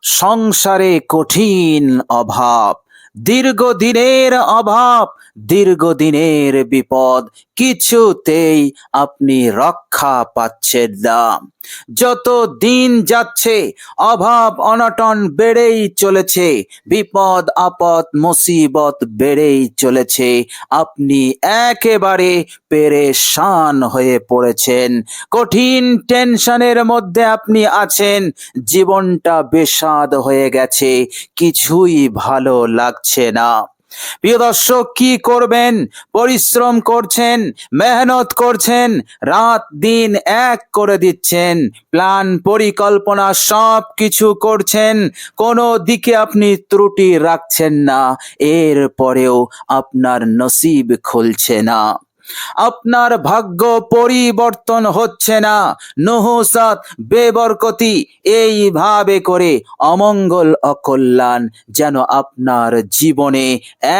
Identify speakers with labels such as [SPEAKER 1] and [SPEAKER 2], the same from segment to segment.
[SPEAKER 1] সংসারে কঠিন অভাব, দীর্ঘদিনের অভাব, দীর্ঘদিনের বিপদ, কিছুতেই আপনি রক্ষা পাচ্ছেন না। যত দিন যাচ্ছে অভাব অনটন বেড়েই চলেছে, বিপদ আপদ মুসিবত বেড়েই চলেছে। আপনি একেবারে পেরেশান হয়ে পড়েছেন, কঠিন টেনশনের মধ্যে আপনি আছেন, জীবনটা বেস্বাদ হয়ে গেছে, কিছুই ভালো লাগছে না। প্রিয় দর্শক, কি করবেন? পরিশ্রম করছেন, মেহনত করছেন, রাত দিন এক করে দিচ্ছেন, প্ল্যান পরিকল্পনা সব কিছু করছেন, কোনো দিকে আপনি ত্রুটি রাখছেন না, এরপরেও আপনার নসিব খুলছে না, আপনার ভাগ্য পরিবর্তন হচ্ছে না। নহুসাত, বেবরকতি, এইভাবে করে অমঙ্গল অকল্যাণ যেন আপনার জীবনে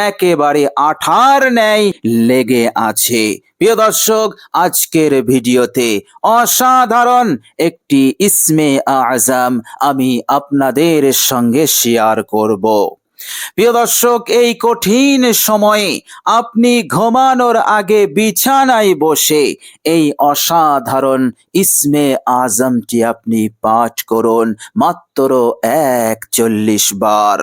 [SPEAKER 1] একেবারে আঠার ন্যায় লেগে আছে। প্রিয় দর্শক, আজকের ভিডিওতে অসাধারণ একটি ইসমে আজম আমি আপনাদের সঙ্গে শেয়ার করব। প্রিয় দর্শক, এই কঠিন সময়ে আপনি ঘুমানোর আগে বিছানায় বসে এই অসাধারণ ইসমে আজমটি আপনি পাঠ করুন মাত্র 41 বার।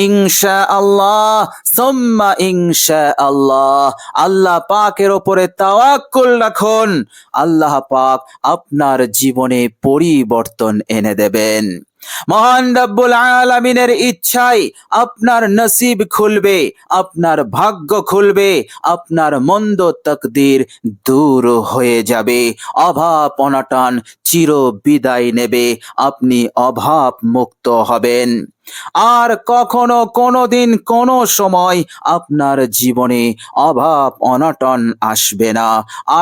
[SPEAKER 1] ইনশাআল্লাহ সুম্মা ইনশাআল্লাহ, আল্লাহ পাকের ওপরে তাওয়াক্কুল রাখুন, আল্লাহ পাক আপনার জীবনে পরিবর্তন এনে দেবেন। মহান রব্বুল আলামিনের ইচ্ছায় আপনার নসিব খুলবে, আপনার ভাগ্য খুলবে, আপনার মন্দ তকদির দূর হয়ে যাবে, অভাব অনটন চির বিদায় নেবে, আপনি অভাব মুক্ত হবেন। আর কখনো কোনোদিন কোনো সময় আপনার জীবনে অভাব অনটন আসবে না।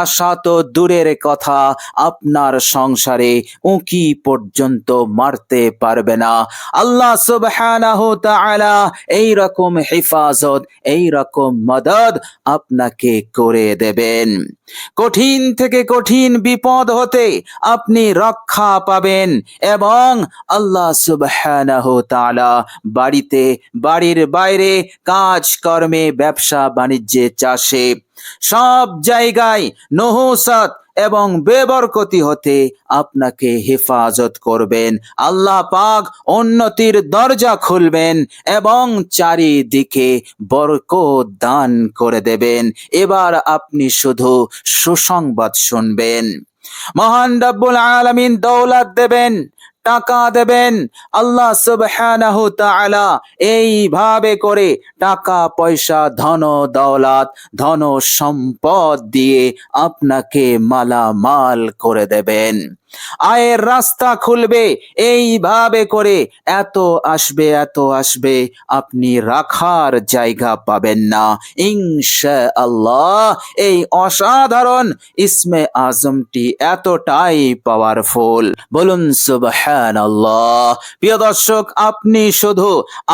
[SPEAKER 1] আশা তো দূরের কথা, আপনার সংসারে উঁকি পর্যন্ত মারতে পারবে না। আল্লাহ সুবহানাহু তাআলা এই রকম হেফাজত, এই রকম মদদ আপনাকে করে দেবেন। কঠিন থেকে কঠিন বিপদ হতে আপনি রক্ষা পাবেন এবং আল্লাহ সুবহানাহু তাআলা বাড়িতে, বাড়ির বাইরে, কাজ কর্মে, ব্যবসা বাণিজ্যে, চাষে সব জায়গায় নহুসাত এবং বেবরকতি হতে আপনাকে হেফাজত করবেন। আল্লাহ পাক উন্নতির দরজা খুলবেন এবং চারিদিকে বরকত দান করে দেবেন। এবার আপনি শুধু সুসংবাদ শুনবেন। মহান রব্বুল আলামিন দৌলত দেবেন, টাকা দেবেন। আল্লাহ সুবহানাহু তাআলা এইভাবে করে টাকা পয়সা, ধন দৌলত, ধন সম্পদ দিয়ে আপনাকে মালামাল করে দেবেন। আয়ের রাস্তা খুলবে, এইভাবে করে এত আসবে, এত আসবে, আপনি রাখার জায়গা পাবেন না। ইনশাআল্লাহ এই অসাধারণ ইসমে আজমটি এতটাই পাওয়ারফুল, বলুন সুবহানাল্লাহ। প্রিয় দর্শক, আপনি শুধু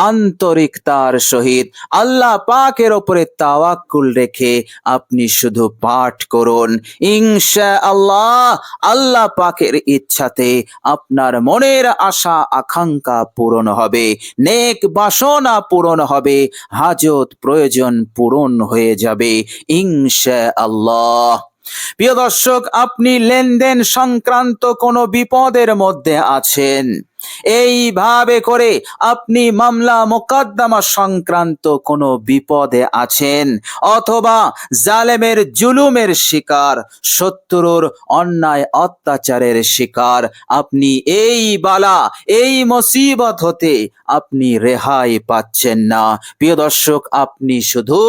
[SPEAKER 1] আন্তরিকতার সহিত আল্লাহ পাকের উপরে তাওয়াক্কুল রেখে আপনি শুধু পাঠ করুন। ইনশাআল্লাহ আল্লাহ পাকের ইচ্ছাতে আপনার মনের আশা আকাঙ্ক্ষা পূরণ হবে, নেক বাসনা পূরণ হবে, হাজত প্রয়োজন পূরণ হয়ে যাবে ইনশাআল্লাহ। প্রিয় দর্শক, আপনি লেনদেন সংক্রান্ত কোনো বিপদের মধ্যে আছেন, এইভাবে করে আপনি মামলা মোকদ্দমা সংক্রান্ত কোনো বিপদে আছেন, অথবা জালেমের জুলুমের শিকার, শত্রুর অন্যায় অত্যাচারের শিকার, আপনি এই বালা, এই মুসিবত হতে আপনি রেহাই পাচ্ছেন না। প্রিয় দর্শক, আপনি শুধু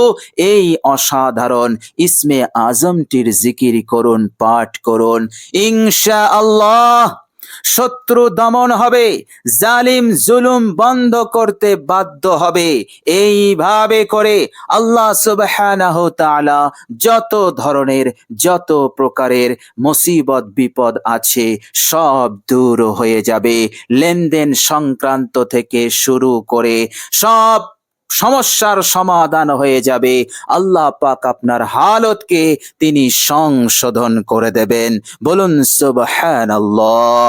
[SPEAKER 1] এই অসাধারণ ইসমে আজমটির জিকির করুন, পাঠ করুন। ইনশাআল্লাহ শত্রু দমন হবে, জালিম জুলুম বন্ধ করতে বাধ্য হবে। এইভাবে করে আল্লাহ সুবহানাহু তাআলা যত ধরনের, যত প্রকারের মুসিবত বিপদ আছে সব দূর হয়ে যাবে। লেনদেন সংক্রান্ত থেকে শুরু করে সব সমস্যার সমাধান হয়ে যাবে। আল্লাহ পাক আপনার হালতকে তিনি সংশোধন করে দেবেন, বলুন সুবহানাল্লাহ।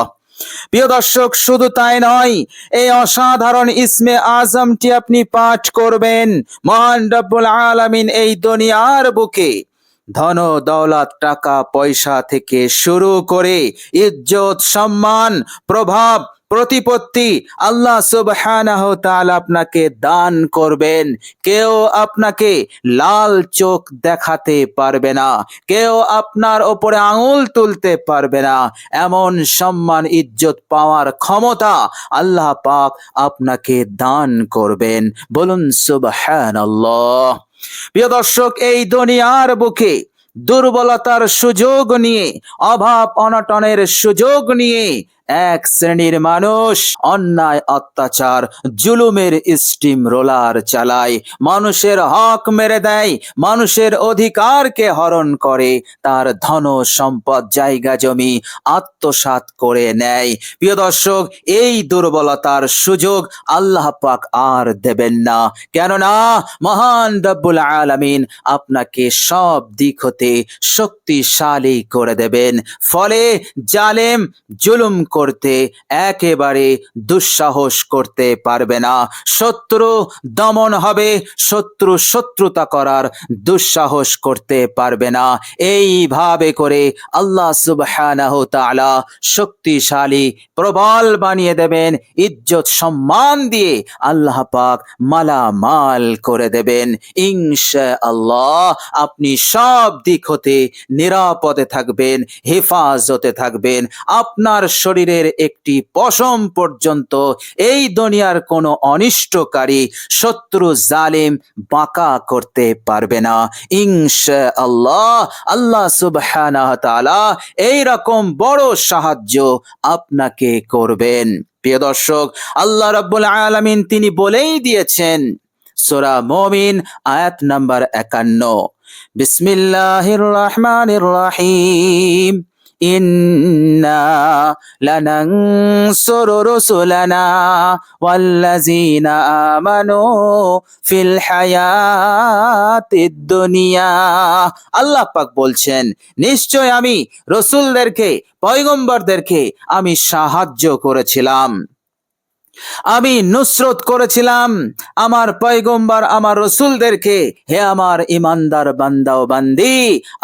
[SPEAKER 1] প্রিয় দর্শক, শুধু তাই নয়, এই অসাধারণ ইসমে আজমটি আপনি পাঠ করবেন। মহান রব্বুল আলামিন এই দুনিয়ার বুকে ধন দৌলত টাকা পয়সা থেকে শুরু করে ইজ্জত সম্মান প্রভাব প্রতিপত্তি আল্লাহ সুবহানাহু তাআলা আপনাকে দান করবেন। কেউ আপনাকে লাল চোখ দেখাতে পারবে না, কেউ আপনার ওপরে আঙুল তুলতে পারবে না। এমন সম্মান ইজ্জত পাওয়ার ক্ষমতা আল্লাহ পাক আপনাকে দান করবেন। বলুন সুবহানাল্লাহ। প্রিয় দর্শক, এই দুনিয়ার বুকে দুর্বলতার সুযোগ নিয়ে, অভাব অনটনের সুযোগ নিয়ে এক শ্রেণীর মানুষ অন্যায় অত্যাচার জুলুমের স্টিম রোলার চালায়, মানুষের হক মেরে দেয়, মানুষের অধিকারকে হরণ করে, তার ধন সম্পদ জায়গা জমি আত্মসাৎ করে নেয়। প্রিয় দর্শক, এই দুর্বলতার সুযোগ আল্লাহ পাক আর দেবেন না, কেননা মহান রব্বুল আলামিন আপনাকে সব দিক হতে শক্তিশালী করে দেবেন। ফলে জালেম জুলুম করতে একেবারে দুঃসাহস করতে পারবে না। শত্রু দমন হবে, শত্রুতা করার দুঃসাহস করতে পারবে না। এইভাবে করে আল্লাহ সুবহানাহু তাআলা শক্তিশালী প্রবল বানিয়ে দেবেন, ইজ্জত সম্মান দিয়ে আল্লাহ পাক মালামাল করে দেবেন। ইনশাআল্লাহ আপনি সব দিক হতে নিরাপদে থাকবেন, হেফাজতে থাকবেন। আপনার শরীরের একটি পশম পর্যন্ত এই দুনিয়ার কোনো অনিষ্টকারী শত্রু জালিম বাঁকা করতে পারবে না। ইনশাআল্লাহ আল্লাহ সুবহানাহু তাআলা এই রকম বড় সাহায্য আপনাকে করবেন। প্রিয় দর্শক, আল্লাহ রাব্বুল আলামিন তিনি বলেই দিয়েছেন, সূরা মুমিন আয়াত নাম্বার 51, বিসমিল্লাহির রহমানির রহিম, ইন্না লানানসুরু রুসুলানা ওয়াল্লাযীনা আমানু ফিল হায়াতিদ দুনিয়া। আল্লাহ পাক বলছেন, নিশ্চয় আমি রাসূলদেরকে পয়গম্বরদেরকে আমি সাহায্য করেছিলাম, আমি নুসরত করেছিলাম আমার পয়গম্বর আমার রসুলদেরকে। হে আমার ইমানদার বান্দা ও বান্দি,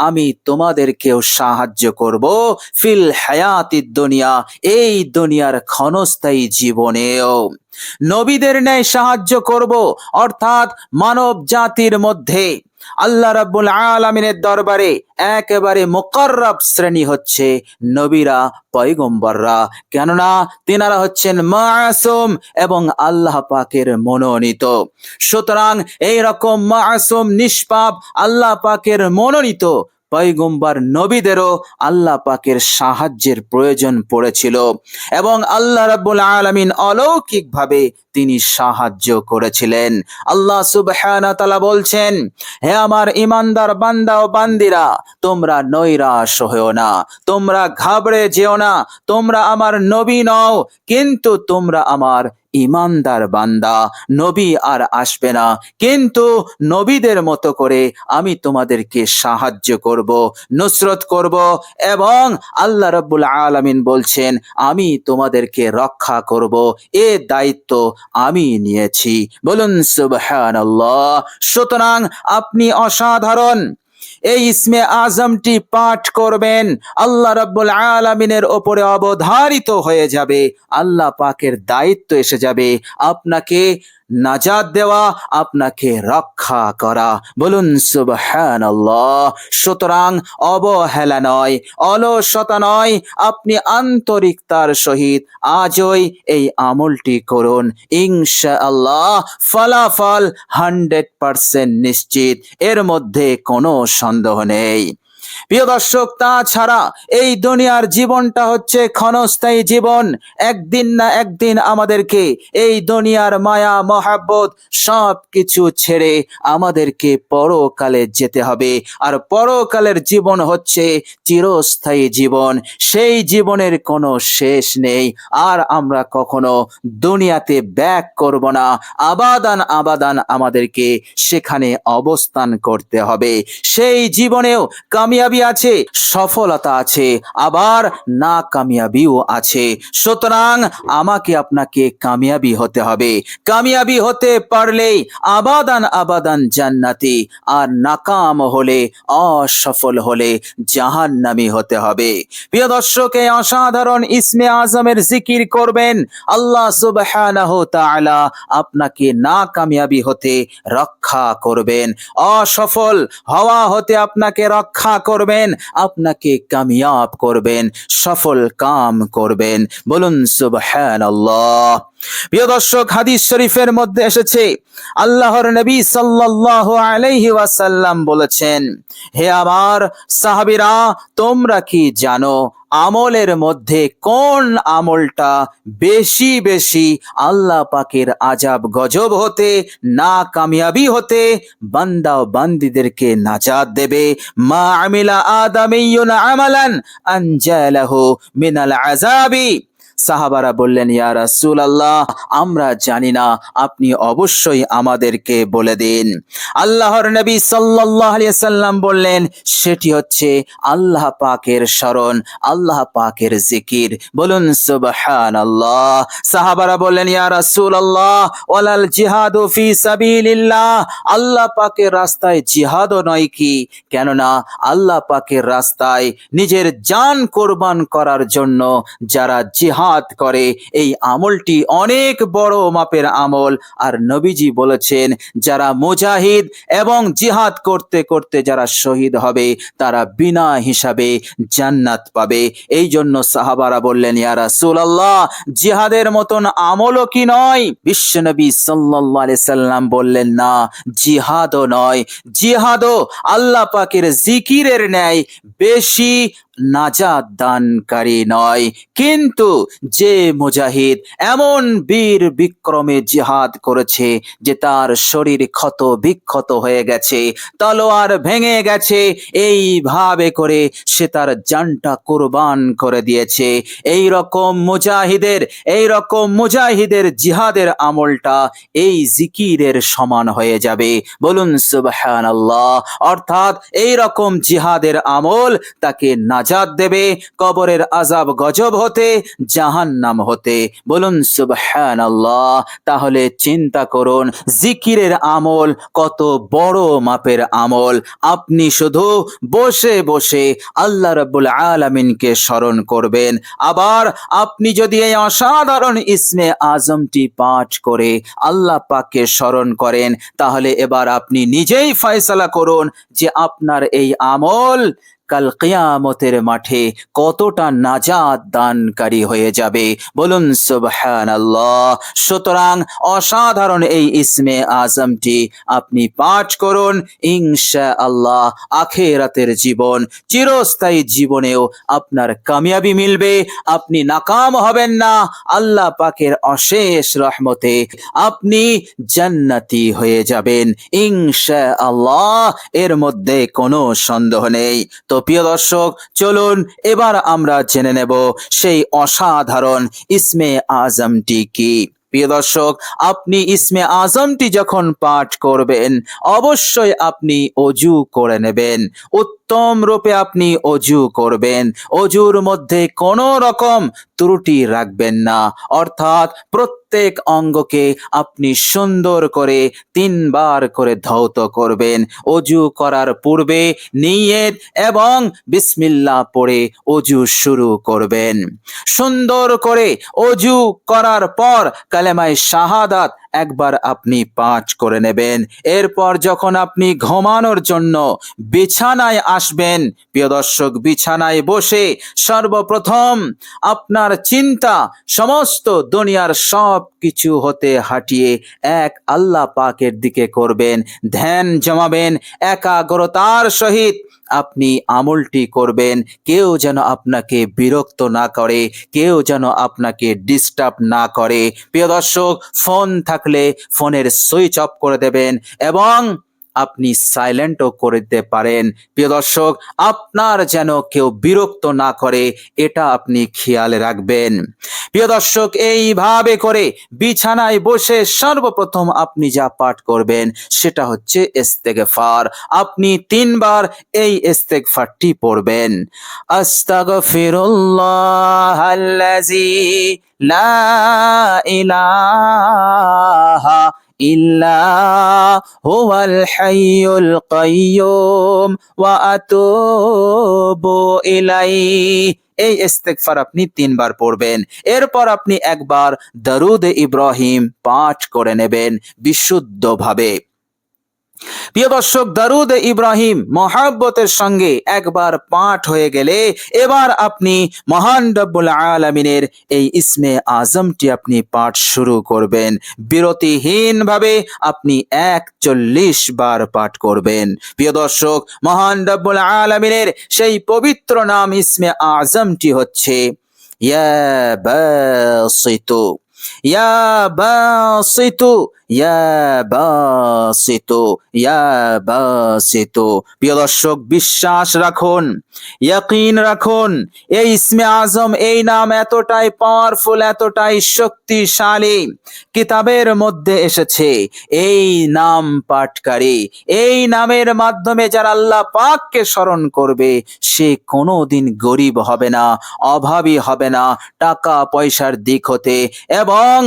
[SPEAKER 1] আমি তোমাদেরকেও সাহায্য করব ফিল হায়াতিদ দুনিয়া, এই দুনিয়ার ক্ষণস্থায়ী জীবনেও নবীদের ন্যায় সাহায্য করব। অর্থাৎ মানব জাতির মধ্যে আল্লাহ রাব্বুল আলামিনের দরবারে একেবারে মুকাররব শ্রেণী হচ্ছে নবীরা, পয়গম্বররা, কেননা তিনারা হচ্ছেন মাসুম এবং আল্লাহ পাকের মনোনীত। সুতরাং এই রকম মাসুম নিষ্পাপ আল্লাহ পাকের মনোনীত পয়গম্বর নবীদেরও আল্লাহ পাকের সাহায্যের প্রয়োজন পড়েছিল এবং আল্লাহ রাব্বুল আলামিন অলৌকিকভাবে তিনি সাহায্য করেছিলেন। আল্লাহ সুবহানাহু তাআলা বলছেন, হে আমার ইমানদার বান্দা ও বান্দিরা, তোমরা নৈরাশ হয়েও না, তোমরা ঘাবড়ে যেও না। তোমরা আমার নবী নও, কিন্তু তোমরা আমার ইমানদার বান্দা। নবী আর আসবে না, কিন্তু নবীদের মতো করে আমি তোমাদেরকে সাহায্য করব, নুসরত করব এবং আল্লাহ রাব্বুল আলামিন বলছেন আমি তোমাদেরকে রক্ষা করব। এ দায়িত্ব আমি নিয়েছি। বলুন সুবহানাল্লাহ। সুতরাং আপনি অসাধারণ এই ইসমে আজমটি পাঠ করবেন, আল্লাহ রাব্বুল আলামিনের ওপরে অবধারিত হয়ে যাবে, আল্লাহ পাকের দায়িত্ব এসে যাবে আপনাকে নাজাত দেওয়া, আপনাকে রক্ষা করা। বলুন সুবহানাল্লাহ। সুতরাং অবহেলা নয়, অলসতা নয়, আপনি আন্তরিকতার সহিত আজই এই আমলটি করুন। ইনশাআল্লাহ ফলাফল 100% নিশ্চিত, এর মধ্যে কোনো সন্দেহ নেই। প্রিয় দর্শক, তাছাড়া এই দুনিয়ার জীবনটা হচ্ছে ক্ষণস্থায়ী জীবন। একদিন না একদিন আমাদেরকে এই দুনিয়ার মায়া মহাব্বত সব কিছু ছেড়ে আমাদেরকে পরকালে যেতে হবে। আর পরকালের জীবন হচ্ছে চিরস্থায়ী জীবন, সেই জীবনের কোনো শেষ নেই। আর আমরা কখনো দুনিয়াতে ব্যাক করব না, আবাদান আবাদান আমাদেরকে সেখানে অবস্থান করতে হবে। সেই জীবনেও কামিয়াবি কামিয়াবি আছে, সফলতা আছে, আবার না কামিয়াবিও আছে। সুতরাং আমাকে আপনাকে কামিয়াবি হতে হবে। কামিয়াবি হতে পারলেই আবাদান আবাদান জান্নাতি, আর নাকাম হলে, অসফল হলে জাহান্নামী হতে হবে। প্রিয় দর্শক, এই অসাধারণ ইসমে আজমের জিকির করবেন, আল্লাহ সুবহানাহু তাআলা আপনাকে না কামিয়াবি হতে রক্ষা করবেন, অসফল হওয়া হতে আপনাকে রক্ষা করবেন, আপনাকে কামিয়াব করবেন, সফল কাম করবেন। বলুন সুবহানাল্লাহ। প্রিয় দর্শক, হাদিস শরীফের মধ্যে এসেছে, আল্লাহর নবী সাল্লাল্লাহু আলাইহি ওয়াসাল্লাম বলেছেন, হে আমার সাহাবীরা, তোমরা কি জানো আমলের মধ্যে কোন আমলটা বেশি বেশি আল্লাহ পাকের আযাব গজব হতে, না কামিয়াবি হতে বান্দা ও বান্দীদেরকে নাজাত দেবে? মা আমিলা আদামিয়ুন আমালান আনজালাহু মিনাল আযাবি। সাহাবারা বললেন, ইয়া রাসূলুল্লাহ, আমরা জানি না, আপনি অবশ্যই আমাদেরকে বলে দিন। আল্লাহর নবী সাল্লাল্লাহু আলাইহি সাল্লাম বললেন, সেটি হচ্ছে আল্লাহ পাকের স্মরণ, আল্লাহ পাকের জিকির। বলুন সুবহানাল্লাহ। সাহাবারা বললেন, ইয়া রাসূলুল্লাহ, ওয়ালাল জিহাদু ফি সাবিলিল্লাহ, আল্লাহ পাকের রাস্তায় জিহাদও নয় কি? কেননা আল্লাহ পাকের রাস্তায় নিজের জান কোরবান করার জন্য যারা জিহাদ করে, এই আমলটি অনেক বড় মাপের আমল। আর নবীজি বলেছেন, যারা মুজাহিদ এবং জিহাদ করতে করতে যারা শহীদ হবে, তারা বিনা হিসাবে জান্নাত পাবে। এই জন্য সাহাবারা বললেন, ইয়া রাসূলুল্লাহ, জিহাদের মতন আমলও কি নয়? বিশ্বনবী সাল্লাল্লাহু আলাইহি সাল্লাম বললেন, না, জিহাদও নয়, জিহাদও আল্লাহ পাকের জিকিরের ন্যায় বেশি নাজাত দানকারী নয়। কিন্তু যে মুজাহিদ এমন বীর বিক্রমে জিহাদ করেছে যে তার শরীর ক্ষত বিক্ষত হয়ে গেছে, তলোয়ার ভেঙে গেছে, এইভাবে করে সে তার জানটা কুরবান করে দিয়েছে, এই রকম মুজাহিদের জিহাদের আমলটা এই জিকিরের সমান হয়ে যাবে। বলুন সুবহানাল্লাহ। অর্থাৎ এই রকম জিহাদের আমল তাকে নাজাত দেবে কবরের আযাব গজব হতে, জাহান্নাম হতে। বলুন সুবহানাল্লাহ। তাহলে চিন্তা করুন, জিকিরের আমল কত বড় মাপের আমল। আপনি শুধু বসে বসে আল্লাহ রাব্বুল আলামিনকে স্মরণ করবেন। আবার আপনি যদি এই অসাধারণ ইসমে আজমটি পাঠ করে আল্লাহ পাককে স্মরণ করেন, তাহলে এবার আপনি নিজেই ফয়সালা করুন যে আপনার এই আমল কাল কিয়ামতের মাঠে কতটা নাজাত দানকারী হয়ে যাবে। বলুন সুবহানাল্লাহ। সুতরাং অসাধারণ এই ইসমে আজমটি আপনি পাঠ করুন, ইনশাআল্লাহ আখিরাতের জীবন, চিরস্থায়ী জীবনেও আপনার কামিয়াবি মিলবে, আপনি নাকাম হবেন না। আল্লাহ পাকের অশেষ রহমতে আপনি জান্নাতি হয়ে যাবেন ইনশাআল্লাহ, এর মধ্যে কোনো সন্দেহ নেই। তো প্রিয় দর্শক, চলুন এবার আমরা জেনে নেব সেই অসাধারণ ইসমে আজমটি কি। প্রিয় দর্শক, আপনি ইসমে আজমটি যখন পাঠ করবেন, অবশ্যই আপনি অজু করে নেবেন, উত্তম রূপে আপনি অজু করবেন। অজুর মধ্যে কোনো রকম ত্রুটি রাখবেন না, অর্থাৎ প্রত্যেক অঙ্গকে আপনি সুন্দর করে 3 বার করে ধৌত করবেন। অজু করার পূর্বে নিয়ত এবং বিসমিল্লাহ পড়ে অজু শুরু করবেন। সুন্দর করে অজু করার পর কালেমায়ে শাহাদাত একবার আপনি পাঠ করে নেবেন। এরপর যখন আপনি ঘুমানোর জন্য বিছানায় আসবেন, প্রিয় দর্শক, বিছানায় বসে সর্বপ্রথম আপনার চিন্তা সমস্ত দুনিয়ার সব কিছু হতে হাটিয়ে এক আল্লাহ পাকের দিকে করবেন, ধ্যান জমাবেন, একাগ্রতার সহিত আপনি আমলটি করবেন। কেউ যেন আপনাকে বিরক্ত না করে, কেউ যেন আপনাকে ডিস্টার্ব না করে। প্রিয় দর্শক, ফোন থাকলে ফোনের সুইচ অফ করে দেবেন এবং আপনি সাইলেন্টও করে দিতে পারেন। প্রিয় দর্শক, আপনার যেন কেউ বিরক্ত না করে এটা আপনি খেয়াল রাখবেন। প্রিয় দর্শক, এইভাবে করে বিছানায় বসে সর্বপ্রথম আপনি যা পাঠ করবেন সেটা হচ্ছে ইস্তেগফার। আপনি 3 বার এই ইস্তেগফারটি পড়বেন। আস্তাগফিরুল্লাহাল্লাযী লা ইলাহা ইল্লা হুয়াল হাইয়ুল কাইয়্যুম ওয়া আতুবু ইলাইহি। এই ইস্তেগফার আপনি 3 বার পড়বেন। এরপর আপনি একবার দরুদ ইব্রাহিম পাঠ করে নেবেন বিশুদ্ধভাবে। প্রিয় দর্শক, দরুদ ইব্রাহিম মহাব্বতের সঙ্গে একবার পাঠ হয়ে গেলে এবার আপনি মহান রব্বুল আলামিনের এই ইসমে আজমটি আপনি পাঠ শুরু করবেন। বিরতিহীনভাবে আপনি 41 বার পাঠ করবেন। প্রিয় দর্শক, মহান রব্বুল আলামিনের সেই পবিত্র নাম ইসমে আজমটি হচ্ছে ইয়া বাসিতু, ইয়া বাসিতু, ইয়া বাসিতু, ইয়া বাসিতু। প্রিয় দর্শক, বিশ্বাস রাখুন, ইয়াকিন রাখুন, এই ইসমে আজম, এই নাম এতটাই পাওয়ারফুল, এতটাই শক্তিশালী। কিতাবের মধ্যে এসেছে এই নাম পাঠকারী, এই নামের মাধ্যমে যারা আল্লাহ পাককে স্মরণ করবে সে কোনোদিন গরিব হবে না, অভাবী হবে না, টাকা পয়সার দিক হতে এবং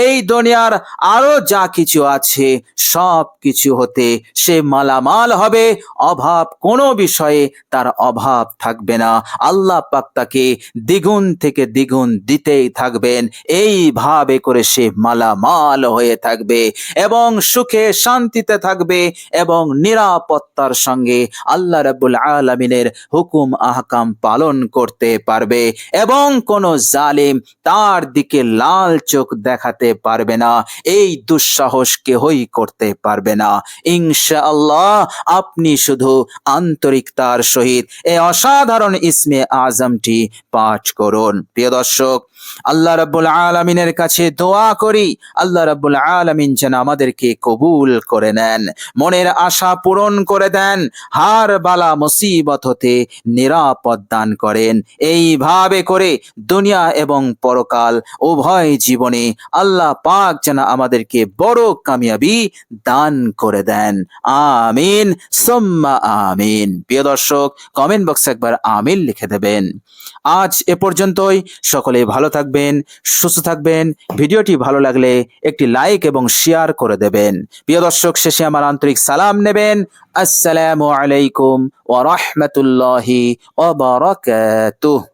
[SPEAKER 1] এই দুনিয়ার আরো যা কিছু আছে সব কিছু হতে সে মালামাল হবে। অভাব কোনো বিষয়ে তার অভাব থাকবে না। আল্লাহ পাক তাকে দ্বিগুণ থেকে দ্বিগুণ দিতেই থাকবেন। এইভাবে করে সে মালামাল হয়ে থাকবে এবং সুখে শান্তিতে থাকবে এবং নিরাপত্তার সঙ্গে আল্লাহ রাব্বুল আলামিনের হুকুম আহকাম পালন করতে পারবে এবং কোনো জালিম তার দিকে লাল চোখ দেখাতে পারবে না। এই দুঃসাহস কেহই করতে পারবে না। ইনশাআল্লাহ আপনি শুধু আন্তরিকতার সহিত এই অসাধারণ ইসমে আজমটি পাঠ করুন। প্রিয় দর্শক, আল্লাহ রাব্বুল আলামিনের কাছে দোয়া করি আল্লাহ রাব্বুল আলামিন যেন আমাদেরকে কবুল করে নেন, মনের আশা পূরণ করে দেন, হার বালা মুসিবত হতে নিরাপদ দান করেন। এইভাবে করে দুনিয়া এবং পরকাল উভয় জীবনে আল্লাহ পাক যেন আমাদেরকে বড় কামিয়াবি দান করে দেন। আমিন সুম্মা আমিন। প্রিয় দর্শক, কমেন্ট বক্সে একবার আমিন লিখে দেবেন। আজ এ পর্যন্তই। সকলে ভালো থাকবেন, সুস্থ থাকবেন। ভিডিওটি ভালো লাগলে একটি লাইক এবং শেয়ার করে দেবেন। প্রিয় দর্শক, শেষে আমার আন্তরিক সালাম নেবেন। আসসালামু আলাইকুম ওয়া রাহমাতুল্লাহি ওয়া বারাকাতুহু।